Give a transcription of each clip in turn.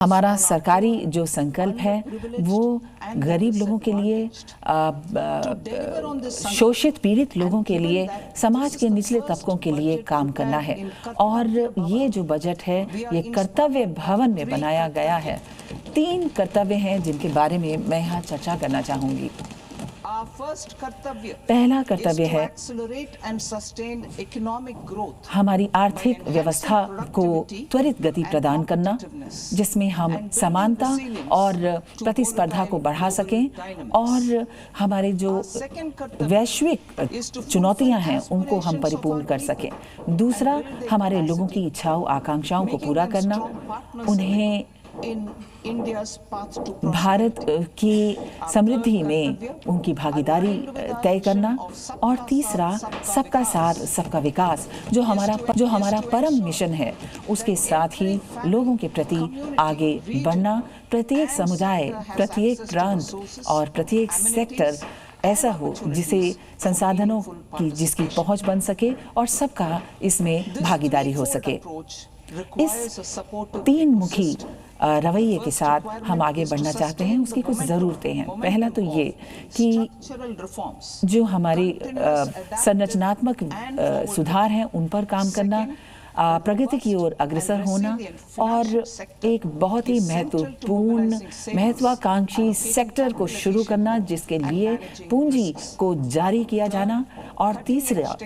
हमारा सरकारी जो संकल्प है वो गरीब लोगों के लिए, शोषित पीड़ित लोगों के लिए, समाज के निचले तबकों के लिए काम करना है। और ये जो बजट है ये कर्तव्य भवन में बनाया गया है। 3 कर्तव्य हैं जिनके बारे में मैं यहाँ चर्चा करना चाहूँगी। पहला कर्तव्य है हमारी आर्थिक व्यवस्था को त्वरित गति प्रदान करना, जिसमें हम समानता और प्रतिस्पर्धा को बढ़ा सकें और हमारे जो वैश्विक चुनौतियां हैं उनको हम परिपूर्ण कर सकें। दूसरा, हमारे लोगों की इच्छाओं आकांक्षाओं को पूरा करना, उन्हें भारत की समृद्धि में उनकी भागीदारी तय करना। और तीसरा, सबका साथ सबका विकास जो हमारा परम मिशन है, उसके साथ ही लोगों के प्रति आगे बढ़ना। प्रत्येक समुदाय, प्रत्येक प्रांत और प्रत्येक सेक्टर ऐसा हो जिसे संसाधनों की जिसकी पहुंच बन सके और सबका इसमें भागीदारी हो सके। इस 3 मुखी रवैये के साथ हम आगे बढ़ना चाहते हैं। उसकी कुछ ज़रूरतें हैं। पहला तो ये कि जो हमारी संरचनात्मक सुधार हैं उन पर काम करना, प्रगति की ओर अग्रसर होना और एक बहुत ही महत्वाकांक्षी सेक्टर को शुरू करना जिसके लिए पूंजी को जारी किया जाना। और तीसरा,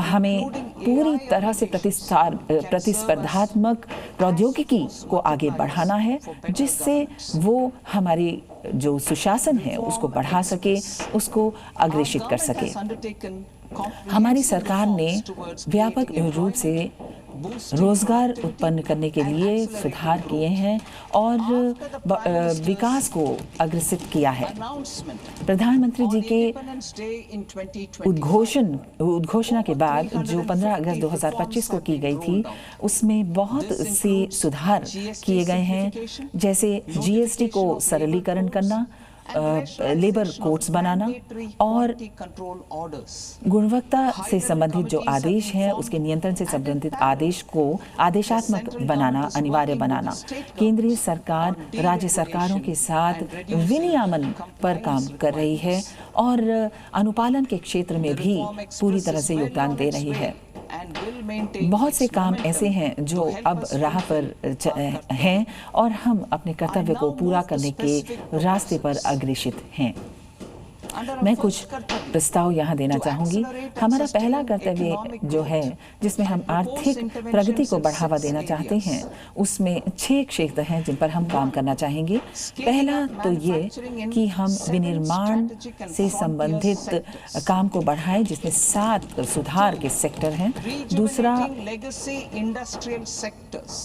हमें पूरी तरह से प्रतिस्पर्धात्मक प्रौद्योगिकी को आगे बढ़ाना है, जिससे वो हमारी जो सुशासन है उसको बढ़ा सके, उसको अग्रेषित कर सके। हमारी सरकार ने व्यापक रूप से रोजगार उत्पन्न करने के लिए सुधार किए हैं और विकास को अग्रसित किया है। प्रधानमंत्री जी के उद्घोषणा के बाद जो 15 अगस्त 2025 को की गई थी, उसमें बहुत से सुधार किए गए हैं, जैसे जीएसटी को सरलीकरण करना, लेबर कोड्स बनाना और गुणवत्ता से संबंधित जो आदेश हैं उसके नियंत्रण से संबंधित आदेश को आदेशात्मक बनाना, अनिवार्य बनाना। केंद्रीय सरकार राज्य सरकारों के साथ विनियमन पर काम कर रही है और अनुपालन के क्षेत्र में भी पूरी तरह से योगदान दे रही है। बहुत से काम ऐसे हैं जो अब राह पर हैं और हम अपने कर्तव्य को पूरा करने के रास्ते पर अग्रसित हैं। मैं कुछ प्रस्ताव यहाँ देना चाहूँगी। हमारा पहला कर्तव्य जो है, जिसमें हम आर्थिक प्रगति को बढ़ावा देना चाहते हैं, उसमें 6 क्षेत्र हैं जिन पर हम काम करना चाहेंगे। पहला तो ये कि हम विनिर्माण से संबंधित काम को बढ़ाएं, जिसमें 7 सुधार के सेक्टर हैं। दूसरा,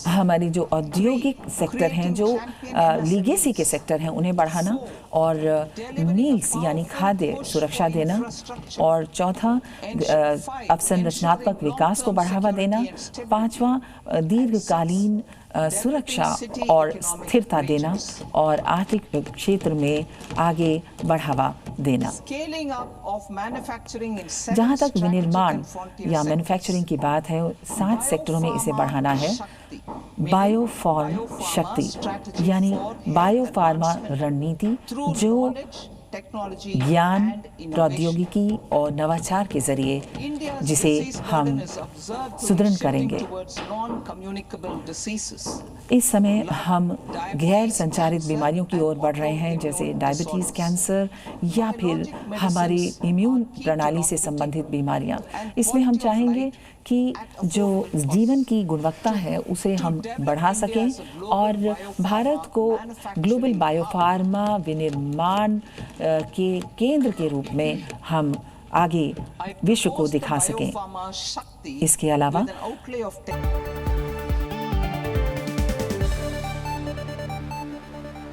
हमारी जो औद्योगिक सेक्टर हैं, जो लीगेसी के सेक्टर हैं, उन्हें बढ़ाना और मील्स यानी खाद्य सुरक्षा देना। और चौथा, अवसंरचनात्मक विकास को बढ़ावा देना। 5वां, दीर्घकालीन सुरक्षा और स्थिरता देना और आर्थिक क्षेत्र में आगे बढ़ावा देना। जहाँ तक विनिर्माण या मैन्युफैक्चरिंग की बात है, 7 सेक्टरों में इसे बढ़ाना है। बायोफार्म शक्ति यानी बायोफार्मा रणनीति, जो ज्ञान, प्रौद्योगिकी और नवाचार के जरिए जिसे हम सुदृढ़ करेंगे। इस समय हम गैर संचारित बीमारियों की ओर बढ़ रहे हैं, जैसे डायबिटीज़, कैंसर या फिर हमारी इम्यून प्रणाली से संबंधित बीमारियां। इसमें हम चाहेंगे कि जो जीवन की गुणवत्ता है उसे हम बढ़ा सकें और भारत को ग्लोबल बायोफार्मा विनिर्माण के केंद्र के रूप में हम आगे विश्व को दिखा सकें। इसके अलावा